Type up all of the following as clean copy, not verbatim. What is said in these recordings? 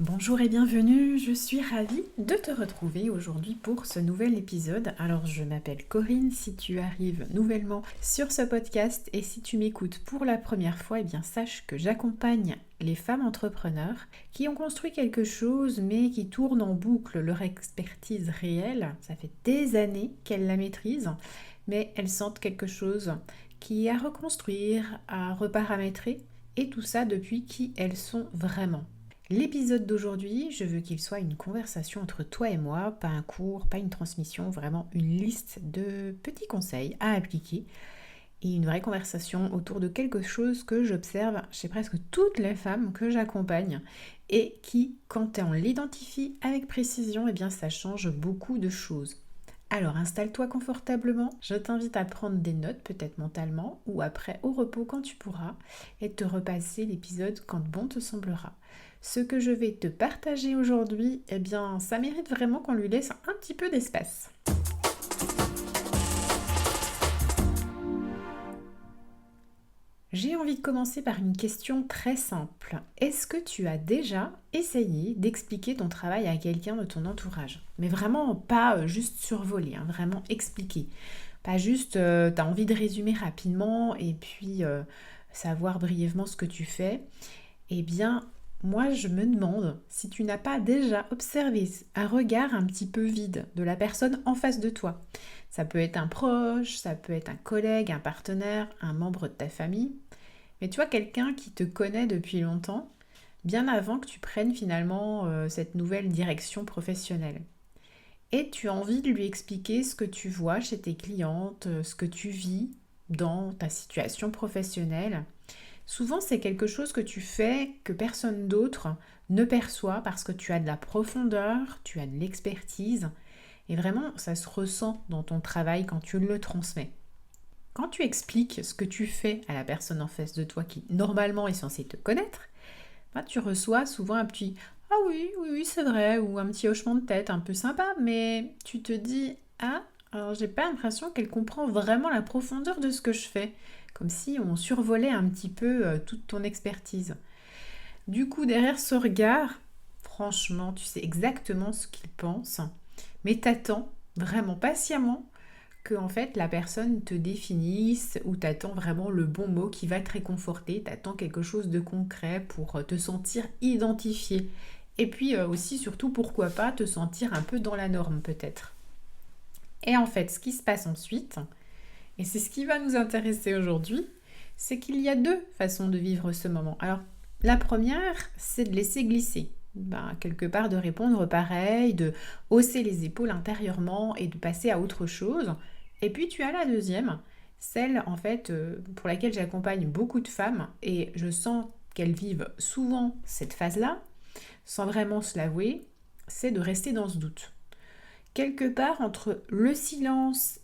Bonjour et bienvenue, je suis ravie de te retrouver aujourd'hui pour ce nouvel épisode. Alors je m'appelle Corinne, si tu arrives nouvellement sur ce podcast et si tu m'écoutes pour la première fois, sache que j'accompagne les femmes entrepreneurs qui ont construit quelque chose mais qui tournent en boucle leur expertise réelle. Ça fait des années qu'elles la maîtrisent, mais elles sentent quelque chose qui est à reconstruire, à reparamétrer et tout ça depuis qui elles sont vraiment. L'épisode d'aujourd'hui, je veux qu'il soit une conversation entre toi et moi, pas un cours, pas une transmission, vraiment une liste de petits conseils à appliquer et une vraie conversation autour de quelque chose que j'observe chez presque toutes les femmes que j'accompagne et qui, quand on l'identifie avec précision, ça change beaucoup de choses. Alors installe-toi confortablement, je t'invite à prendre des notes, peut-être mentalement, ou après au repos quand tu pourras, et te repasser l'épisode quand bon te semblera. Ce que je vais te partager aujourd'hui, ça mérite vraiment qu'on lui laisse un petit peu d'espace. J'ai envie de commencer par une question très simple. Est-ce que tu as déjà essayé d'expliquer ton travail à quelqu'un de ton entourage? Mais vraiment pas juste survoler, vraiment expliquer. Pas juste t'as envie de résumer rapidement et puis savoir brièvement ce que tu fais. Moi je me demande si tu n'as pas déjà observé un regard un petit peu vide de la personne en face de toi. Ça peut être un proche, ça peut être un collègue, un partenaire, un membre de ta famille. Mais tu vois, quelqu'un qui te connaît depuis longtemps, bien avant que tu prennes finalement cette nouvelle direction professionnelle. Et tu as envie de lui expliquer ce que tu vois chez tes clientes, ce que tu vis dans ta situation professionnelle. Souvent, c'est quelque chose que tu fais que personne d'autre ne perçoit parce que tu as de la profondeur, tu as de l'expertise. Et vraiment, ça se ressent dans ton travail quand tu le transmets. Quand tu expliques ce que tu fais à la personne en face de toi qui normalement est censée te connaître, tu reçois souvent un petit «Ah oui, oui, oui, c'est vrai» ou un petit hochement de tête un peu sympa, mais tu te dis «Ah, alors j'ai pas l'impression qu'elle comprend vraiment la profondeur de ce que je fais», comme si on survolait un petit peu toute ton expertise. Du coup, derrière ce regard, franchement, tu sais exactement ce qu'il pense, mais t'attends vraiment patiemment que en fait la personne te définisse ou t'attends vraiment le bon mot qui va te réconforter, t'attends quelque chose de concret pour te sentir identifié. Et puis aussi, surtout, pourquoi pas te sentir un peu dans la norme peut-être. Et en fait, ce qui se passe ensuite, et c'est ce qui va nous intéresser aujourd'hui, c'est qu'il y a deux façons de vivre ce moment. Alors, la première, c'est de laisser glisser. Quelque part de répondre pareil, de hausser les épaules intérieurement et de passer à autre chose. Et puis tu as la deuxième, celle en fait pour laquelle j'accompagne beaucoup de femmes et je sens qu'elles vivent souvent cette phase-là, sans vraiment se l'avouer, c'est de rester dans ce doute. Quelque part entre le silence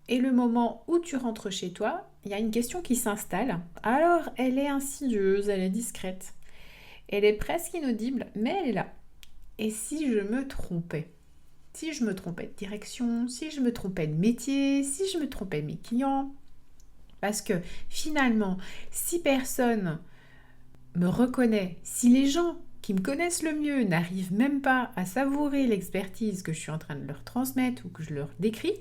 et le moment où tu rentres chez toi, il y a une question qui s'installe. Alors elle est insidieuse, elle est discrète. Elle est presque inaudible, mais elle est là. Et si je me trompais? Si je me trompais de direction, si je me trompais de métier, si je me trompais de mes clients? Parce que finalement, si personne me reconnaît, si les gens qui me connaissent le mieux n'arrivent même pas à savourer l'expertise que je suis en train de leur transmettre ou que je leur décris,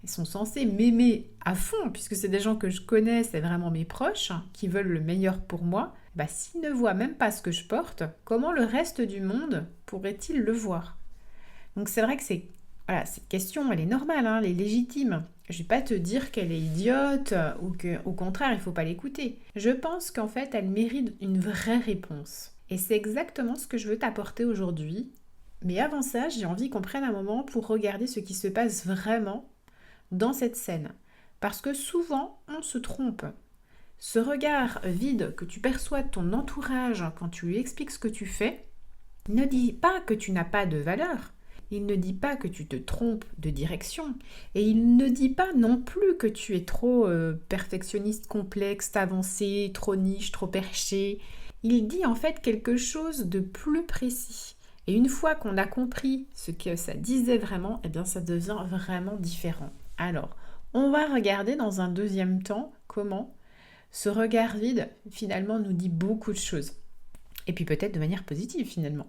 ils sont censés m'aimer à fond, puisque c'est des gens que je connais, c'est vraiment mes proches, qui veulent le meilleur pour moi. S'ils ne voient même pas ce que je porte, comment le reste du monde pourrait-il le voir? Donc c'est vrai que cette question, elle est normale, elle est légitime. Je ne vais pas te dire qu'elle est idiote ou qu'au contraire, il ne faut pas l'écouter. Je pense qu'en fait, elle mérite une vraie réponse. Et c'est exactement ce que je veux t'apporter aujourd'hui. Mais avant ça, j'ai envie qu'on prenne un moment pour regarder ce qui se passe vraiment dans cette scène. Parce que souvent, on se trompe. Ce regard vide que tu perçois de ton entourage quand tu lui expliques ce que tu fais ne dit pas que tu n'as pas de valeur. Il ne dit pas que tu te trompes de direction. Et il ne dit pas non plus que tu es trop perfectionniste, complexe, avancé, trop niche, trop perché. Il dit en fait quelque chose de plus précis. Et une fois qu'on a compris ce que ça disait vraiment, ça devient vraiment différent. Alors, on va regarder dans un deuxième temps comment ce regard vide finalement nous dit beaucoup de choses. Et puis peut-être de manière positive finalement.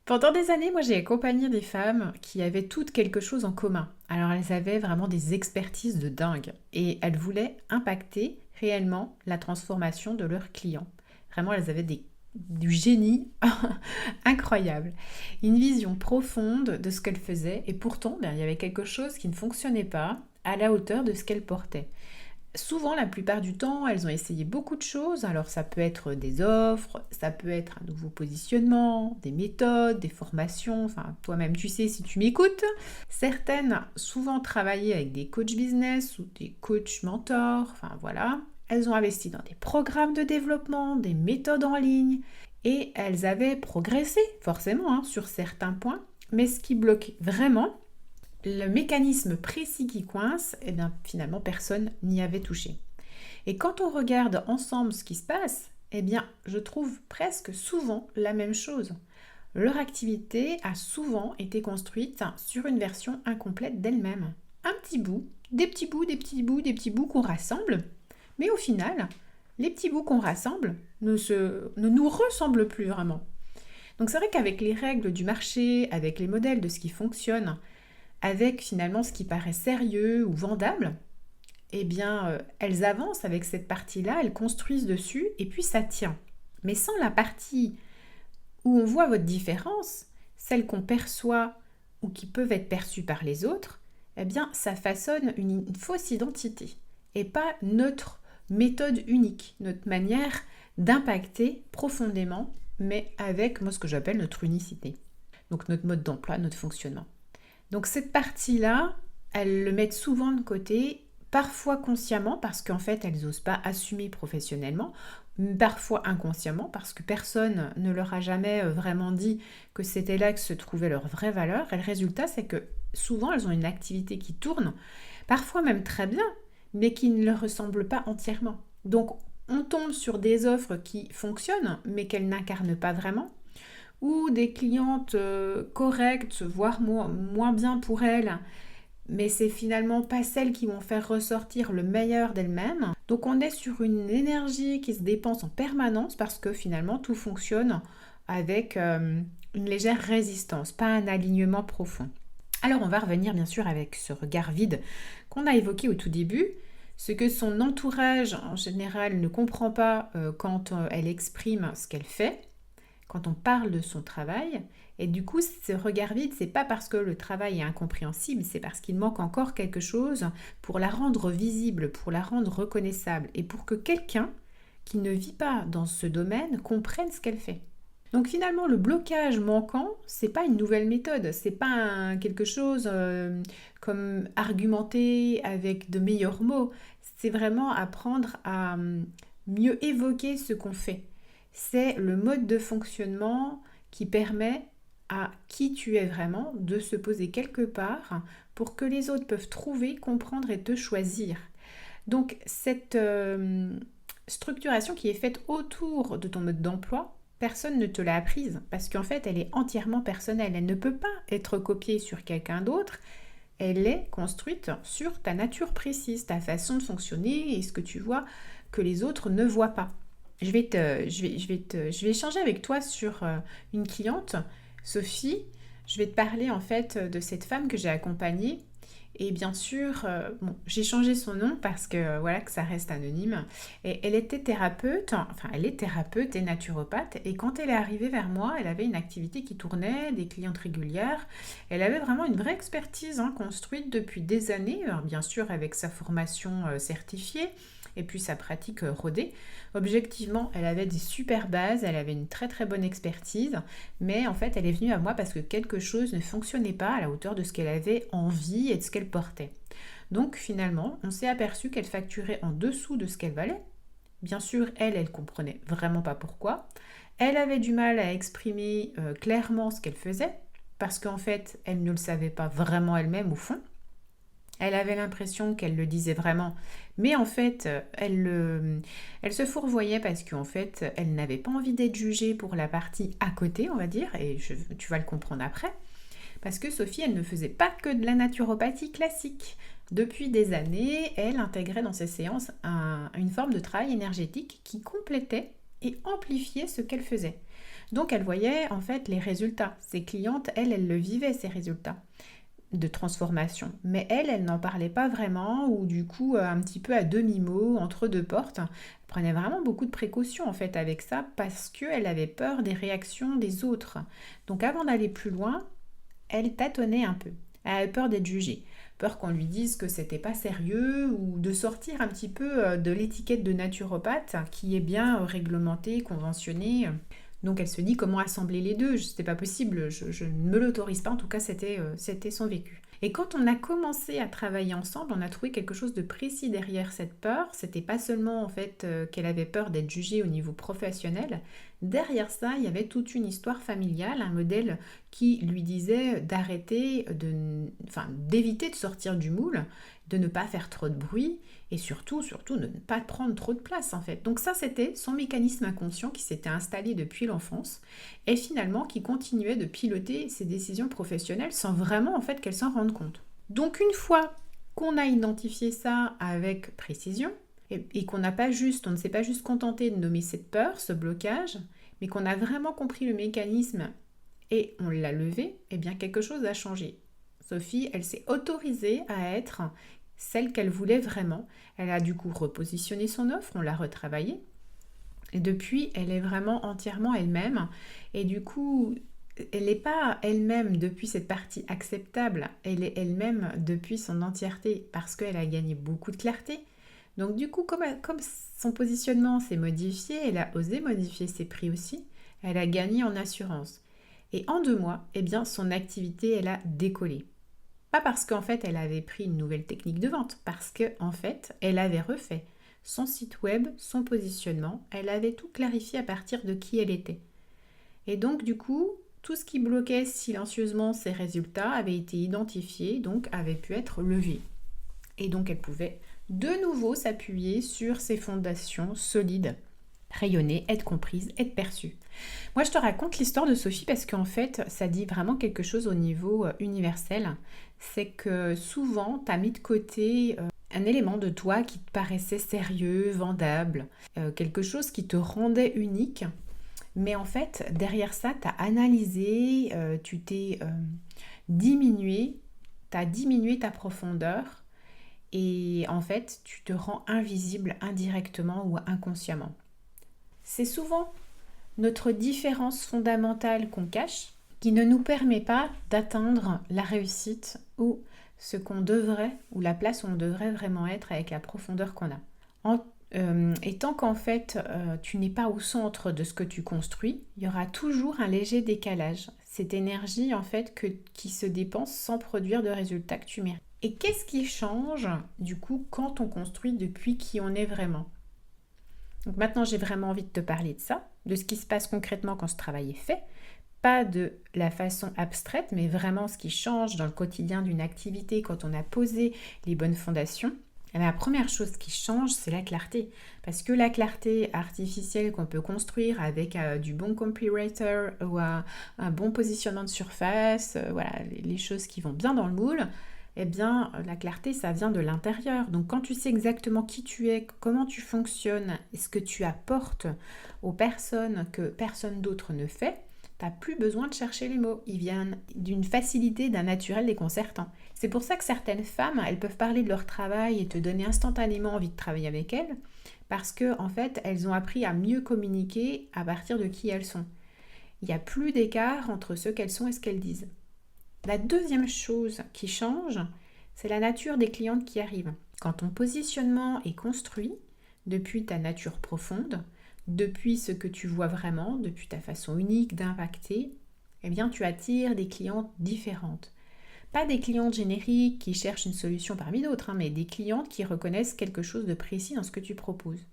Pendant des années, moi j'ai accompagné des femmes qui avaient toutes quelque chose en commun. Alors elles avaient vraiment des expertises de dingue et elles voulaient impacter réellement la transformation de leurs clients. Vraiment, elles avaient du génie incroyable, une vision profonde de ce qu'elles faisaient et pourtant, il y avait quelque chose qui ne fonctionnait pas à la hauteur de ce qu'elles portaient. Souvent, la plupart du temps, elles ont essayé beaucoup de choses. Alors, ça peut être des offres, ça peut être un nouveau positionnement, des méthodes, des formations. Enfin, toi-même, tu sais si tu m'écoutes. Certaines, souvent travaillé avec des coachs business ou des coachs mentors. Enfin, voilà. Elles ont investi dans des programmes de développement, des méthodes en ligne. Et elles avaient progressé, forcément, sur certains points. Mais ce qui bloque vraiment, le mécanisme précis qui coince, eh bien finalement personne n'y avait touché. Et quand on regarde ensemble ce qui se passe, eh bien je trouve presque souvent la même chose. Leur activité a souvent été construite sur une version incomplète d'elle-même. Un petit bout, des petits bouts, des petits bouts, des petits bouts qu'on rassemble, mais au final, les petits bouts qu'on rassemble ne nous ressemblent plus vraiment. Donc c'est vrai qu'avec les règles du marché, avec les modèles de ce qui fonctionne, avec finalement ce qui paraît sérieux ou vendable, eh bien, elles avancent avec cette partie-là, elles construisent dessus et puis ça tient. Mais sans la partie où on voit votre différence, celle qu'on perçoit ou qui peuvent être perçues par les autres, eh bien, ça façonne une fausse identité et pas notre méthode unique, notre manière d'impacter profondément, mais avec moi ce que j'appelle notre unicité. Donc notre mode d'emploi, notre fonctionnement. Donc cette partie-là, elles le mettent souvent de côté, parfois consciemment parce qu'en fait elles n'osent pas assumer professionnellement, parfois inconsciemment parce que personne ne leur a jamais vraiment dit que c'était là que se trouvait leur vraie valeur. Et le résultat, c'est que souvent elles ont une activité qui tourne, parfois même très bien, mais qui ne leur ressemble pas entièrement. Donc on tombe sur des offres qui fonctionnent, mais qu'elles n'incarnent pas vraiment, ou des clientes correctes, voire moins bien pour elles, mais c'est finalement pas celles qui vont faire ressortir le meilleur d'elles-mêmes. Donc on est sur une énergie qui se dépense en permanence parce que finalement tout fonctionne avec une légère résistance, pas un alignement profond. Alors on va revenir bien sûr avec ce regard vide qu'on a évoqué au tout début, ce que son entourage en général ne comprend pas quand elle exprime ce qu'elle fait, quand on parle de son travail. Et du coup, ce regard vide, c'est pas parce que le travail est incompréhensible, c'est parce qu'il manque encore quelque chose pour la rendre visible, pour la rendre reconnaissable et pour que quelqu'un qui ne vit pas dans ce domaine comprenne ce qu'elle fait. Donc finalement, le blocage manquant, c'est pas une nouvelle méthode, c'est pas quelque chose comme argumenter avec de meilleurs mots, c'est vraiment apprendre à mieux évoquer ce qu'on fait. C'est le mode de fonctionnement qui permet à qui tu es vraiment de se poser quelque part pour que les autres peuvent trouver, comprendre et te choisir. Donc cette structuration qui est faite autour de ton mode d'emploi, personne ne te l'a apprise parce qu'en fait elle est entièrement personnelle, elle ne peut pas être copiée sur quelqu'un d'autre, elle est construite sur ta nature précise, ta façon de fonctionner et ce que tu vois que les autres ne voient pas. Je vais échanger avec toi sur une cliente, Sophie. Je vais te parler en fait de cette femme que j'ai accompagnée. Et bien sûr, j'ai changé son nom parce que voilà que ça reste anonyme. Et elle était thérapeute, enfin elle est thérapeute et naturopathe. Et quand elle est arrivée vers moi, elle avait une activité qui tournait, des clientes régulières. Elle avait vraiment une vraie expertise construite depuis des années, alors, bien sûr avec sa formation certifiée et puis sa pratique rodée. Objectivement, elle avait des super bases, elle avait une très très bonne expertise, mais en fait, elle est venue à moi parce que quelque chose ne fonctionnait pas à la hauteur de ce qu'elle avait envie et de ce qu'elle portait. Donc finalement, on s'est aperçu qu'elle facturait en dessous de ce qu'elle valait. Bien sûr, elle comprenait vraiment pas pourquoi. Elle avait du mal à exprimer clairement ce qu'elle faisait, parce qu'en fait, elle ne le savait pas vraiment elle-même au fond. Elle avait l'impression qu'elle le disait vraiment, mais en fait, elle se fourvoyait parce qu'en fait, elle n'avait pas envie d'être jugée pour la partie à côté, on va dire, et tu vas le comprendre après, parce que Sophie, elle ne faisait pas que de la naturopathie classique. Depuis des années, elle intégrait dans ses séances une forme de travail énergétique qui complétait et amplifiait ce qu'elle faisait. Donc elle voyait en fait les résultats. Ses clientes, elles le vivaient, ces résultats de transformation. Mais elle n'en parlait pas vraiment, ou du coup un petit peu à demi-mot, entre deux portes. Elle prenait vraiment beaucoup de précautions en fait avec ça, parce qu'elle avait peur des réactions des autres. Donc avant d'aller plus loin, elle tâtonnait un peu. Elle avait peur d'être jugée, peur qu'on lui dise que c'était pas sérieux, ou de sortir un petit peu de l'étiquette de naturopathe qui est bien réglementée, conventionnée. Donc elle se dit comment assembler les deux, c'est pas possible, je ne me l'autorise pas, en tout cas c'était son vécu. Et quand on a commencé à travailler ensemble, on a trouvé quelque chose de précis derrière cette peur. C'était pas seulement en fait qu'elle avait peur d'être jugée au niveau professionnel. Derrière ça, il y avait toute une histoire familiale, un modèle qui lui disait d'arrêter, d'éviter de sortir du moule, de ne pas faire trop de bruit et surtout de ne pas prendre trop de place en fait. Donc ça, c'était son mécanisme inconscient qui s'était installé depuis l'enfance et finalement qui continuait de piloter ses décisions professionnelles sans vraiment en fait qu'elle s'en rende compte. Donc une fois qu'on a identifié ça avec précision et qu'on n'a pas juste, on ne s'est pas juste contenté de nommer cette peur, ce blocage, mais qu'on a vraiment compris le mécanisme et on l'a levé, eh bien quelque chose a changé. Sophie, elle s'est autorisée à être celle qu'elle voulait vraiment. Elle a du coup repositionné son offre, on l'a retravaillée. Et depuis, elle est vraiment entièrement elle-même. Et du coup, elle n'est pas elle-même depuis cette partie acceptable, elle est elle-même depuis son entièreté parce qu'elle a gagné beaucoup de clarté. Donc du coup, comme son positionnement s'est modifié, elle a osé modifier ses prix aussi, elle a gagné en assurance. Et en 2 mois, eh bien, son activité, elle a décollé. Pas parce qu'en fait, elle avait pris une nouvelle technique de vente, parce qu'en fait, elle avait refait son site web, son positionnement, elle avait tout clarifié à partir de qui elle était. Et donc, du coup, tout ce qui bloquait silencieusement ses résultats avait été identifié, donc avait pu être levé. Et donc, elle pouvait de nouveau s'appuyer sur ses fondations solides, rayonner, être comprise, être perçue. Moi, je te raconte l'histoire de Sophie parce qu'en fait, ça dit vraiment quelque chose au niveau universel. C'est que souvent, tu as mis de côté un élément de toi qui te paraissait sérieux, vendable, quelque chose qui te rendait unique. Mais en fait, derrière ça, tu as analysé, tu t'es diminué, tu as diminué ta profondeur et en fait, tu te rends invisible indirectement ou inconsciemment. C'est souvent notre différence fondamentale qu'on cache qui ne nous permet pas d'atteindre la réussite ou ce qu'on devrait, ou la place où on devrait vraiment être avec la profondeur qu'on a. Et tant qu'en fait tu n'es pas au centre de ce que tu construis, il y aura toujours un léger décalage. Cette énergie en fait qui se dépense sans produire de résultats que tu mérites. Et qu'est-ce qui change du coup quand on construit depuis qui on est vraiment ? Donc maintenant, j'ai vraiment envie de te parler de ça, de ce qui se passe concrètement quand ce travail est fait, pas de la façon abstraite, mais vraiment ce qui change dans le quotidien d'une activité quand on a posé les bonnes fondations. Et la première chose qui change, c'est la clarté. Parce que la clarté artificielle qu'on peut construire avec du bon comparator ou un bon positionnement de surface, voilà, les choses qui vont bien dans le moule, eh bien, la clarté, ça vient de l'intérieur. Donc, quand tu sais exactement qui tu es, comment tu fonctionnes et ce que tu apportes aux personnes que personne d'autre ne fait, tu n'as plus besoin de chercher les mots. Ils viennent d'une facilité, d'un naturel déconcertant. C'est pour ça que certaines femmes, elles peuvent parler de leur travail et te donner instantanément envie de travailler avec elles, parce que en fait, elles ont appris à mieux communiquer à partir de qui elles sont. Il n'y a plus d'écart entre ce qu'elles sont et ce qu'elles disent. La deuxième chose qui change, c'est la nature des clientes qui arrivent. Quand ton positionnement est construit depuis ta nature profonde, depuis ce que tu vois vraiment, depuis ta façon unique d'impacter, eh bien tu attires des clientes différentes. Pas des clientes génériques qui cherchent une solution parmi d'autres, mais des clientes qui reconnaissent quelque chose de précis dans ce que tu proposes.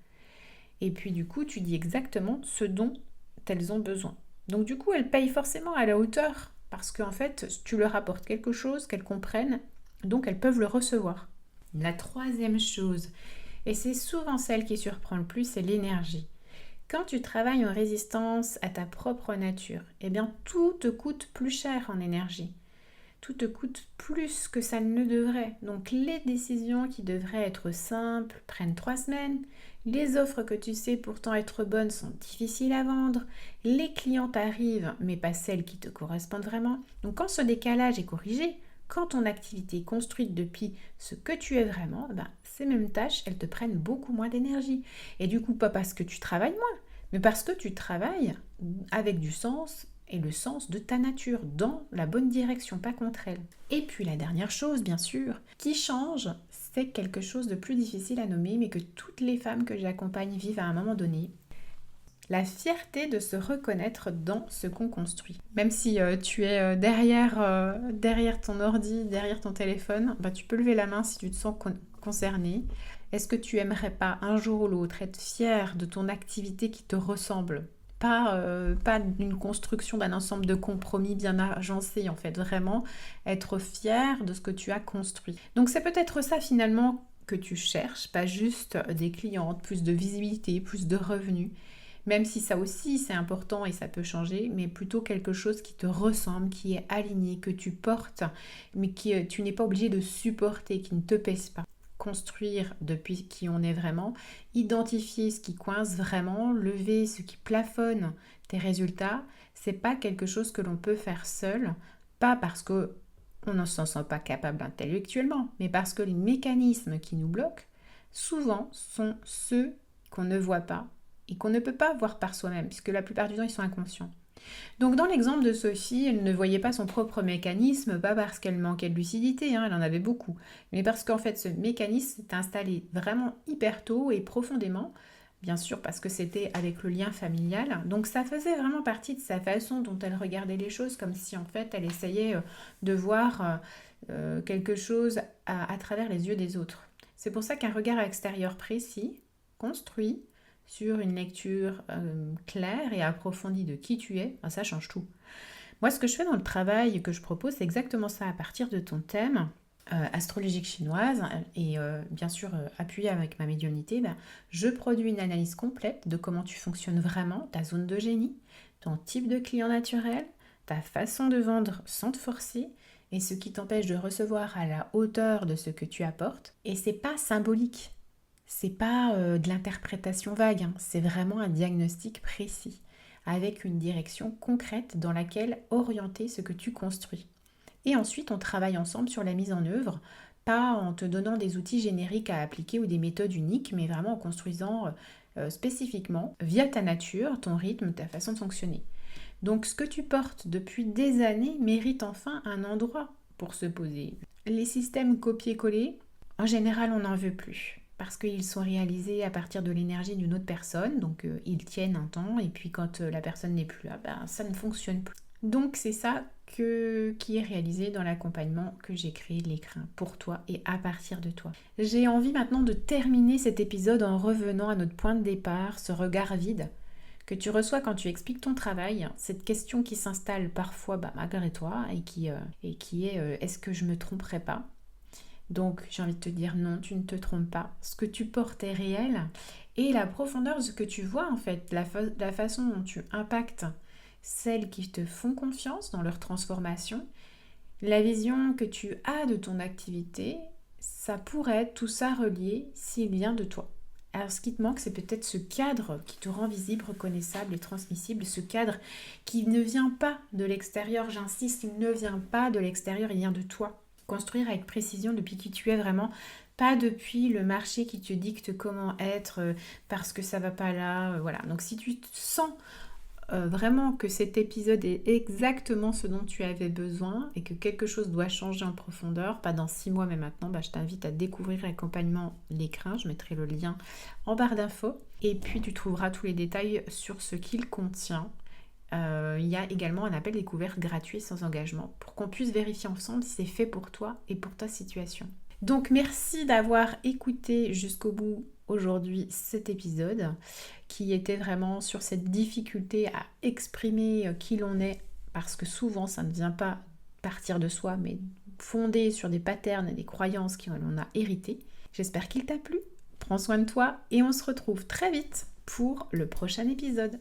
Et puis du coup, tu dis exactement ce dont elles ont besoin. Donc du coup, elles payent forcément à la hauteur parce qu'en fait, tu leur apportes quelque chose qu'elles comprennent, donc elles peuvent le recevoir. La troisième chose, et c'est souvent celle qui surprend le plus, c'est l'énergie. Quand tu travailles en résistance à ta propre nature, eh bien tout te coûte plus cher en énergie. tout te coûte plus que ça ne devrait. Donc les décisions qui devraient être simples prennent 3 semaines. Les offres que tu sais pourtant être bonnes sont difficiles à vendre. Les clientes arrivent, mais pas celles qui te correspondent vraiment. Donc quand ce décalage est corrigé, quand ton activité est construite depuis ce que tu es vraiment, ces mêmes tâches, elles te prennent beaucoup moins d'énergie. Et du coup, pas parce que tu travailles moins, mais parce que tu travailles avec du sens et le sens de ta nature, dans la bonne direction, pas contre elle. Et puis la dernière chose, bien sûr, qui change, c'est quelque chose de plus difficile à nommer, mais que toutes les femmes que j'accompagne vivent à un moment donné. La fierté de se reconnaître dans ce qu'on construit. Même si tu es derrière ton ordi, derrière ton téléphone, tu peux lever la main si tu te sens concerné. Est-ce que tu aimerais pas un jour ou l'autre être fier de ton activité qui te ressemble ? Pas d'une construction d'un ensemble de compromis bien agencés en fait, vraiment être fier de ce que tu as construit. Donc c'est peut-être ça finalement que tu cherches, pas juste des clientes, plus de visibilité, plus de revenus, même si ça aussi c'est important et ça peut changer, mais plutôt quelque chose qui te ressemble, qui est aligné, que tu portes, mais que tu n'es pas obligé de supporter, qui ne te pèse pas. Construire depuis qui on est vraiment, identifier ce qui coince vraiment, lever ce qui plafonne tes résultats, c'est pas quelque chose que l'on peut faire seul, pas parce que on ne s'en sent pas capable intellectuellement, mais parce que les mécanismes qui nous bloquent, souvent sont ceux qu'on ne voit pas et qu'on ne peut pas voir par soi-même, puisque la plupart du temps ils sont inconscients. Donc dans l'exemple de Sophie, elle ne voyait pas son propre mécanisme, pas parce qu'elle manquait de lucidité, elle en avait beaucoup, mais parce qu'en fait ce mécanisme s'est installé vraiment hyper tôt et profondément, bien sûr parce que c'était avec le lien familial, donc ça faisait vraiment partie de sa façon dont elle regardait les choses, comme si en fait elle essayait de voir quelque chose à travers les yeux des autres. C'est pour ça qu'un regard extérieur précis, construit, sur une lecture claire et approfondie de qui tu es, ça change tout. Moi, ce que je fais dans le travail que je propose, c'est exactement ça, à partir de ton thème astrologique chinoise et bien sûr appuyé avec ma médiumnité, je produis une analyse complète de comment tu fonctionnes vraiment, ta zone de génie, ton type de client naturel, ta façon de vendre sans te forcer et ce qui t'empêche de recevoir à la hauteur de ce que tu apportes. Et c'est pas symbolique. C'est pas de l'interprétation vague, c'est vraiment un diagnostic précis, avec une direction concrète dans laquelle orienter ce que tu construis. Et ensuite, on travaille ensemble sur la mise en œuvre, pas en te donnant des outils génériques à appliquer ou des méthodes uniques, mais vraiment en construisant spécifiquement, via ta nature, ton rythme, ta façon de fonctionner. Donc ce que tu portes depuis des années mérite enfin un endroit pour se poser. Les systèmes copier-coller, en général, on n'en veut plus. Parce qu'ils sont réalisés à partir de l'énergie d'une autre personne, donc ils tiennent un temps, et puis quand la personne n'est plus là, ça ne fonctionne plus. Donc c'est ça qui est réalisé dans l'accompagnement que j'ai créé de l'écrin pour toi et à partir de toi. J'ai envie maintenant de terminer cet épisode en revenant à notre point de départ, ce regard vide que tu reçois quand tu expliques ton travail, cette question qui s'installe parfois malgré toi et qui est est-ce que je me tromperais pas ? Donc j'ai envie de te dire non, tu ne te trompes pas. Ce que tu portes est réel et la profondeur de ce que tu vois en fait, la façon dont tu impactes celles qui te font confiance dans leur transformation, la vision que tu as de ton activité, ça pourrait être tout ça relié s'il vient de toi. Alors ce qui te manque, c'est peut-être ce cadre qui te rend visible, reconnaissable et transmissible, ce cadre qui ne vient pas de l'extérieur, j'insiste, il ne vient pas de l'extérieur, il vient de toi. Construire avec précision depuis qui tu es vraiment, pas depuis le marché qui te dicte comment être parce que ça va pas là, voilà. Donc si tu te sens vraiment que cet épisode est exactement ce dont tu avais besoin et que quelque chose doit changer en profondeur, pas dans 6 mois mais maintenant, je t'invite à découvrir l'accompagnement l'écrin, je mettrai le lien en barre d'infos et puis tu trouveras tous les détails sur ce qu'il contient. Il y a également un appel découverte gratuit sans engagement pour qu'on puisse vérifier ensemble si c'est fait pour toi et pour ta situation. Donc merci d'avoir écouté jusqu'au bout aujourd'hui cet épisode qui était vraiment sur cette difficulté à exprimer qui l'on est parce que souvent ça ne vient pas partir de soi mais fondé sur des patterns et des croyances qu'on a héritées. J'espère qu'il t'a plu, prends soin de toi et on se retrouve très vite pour le prochain épisode.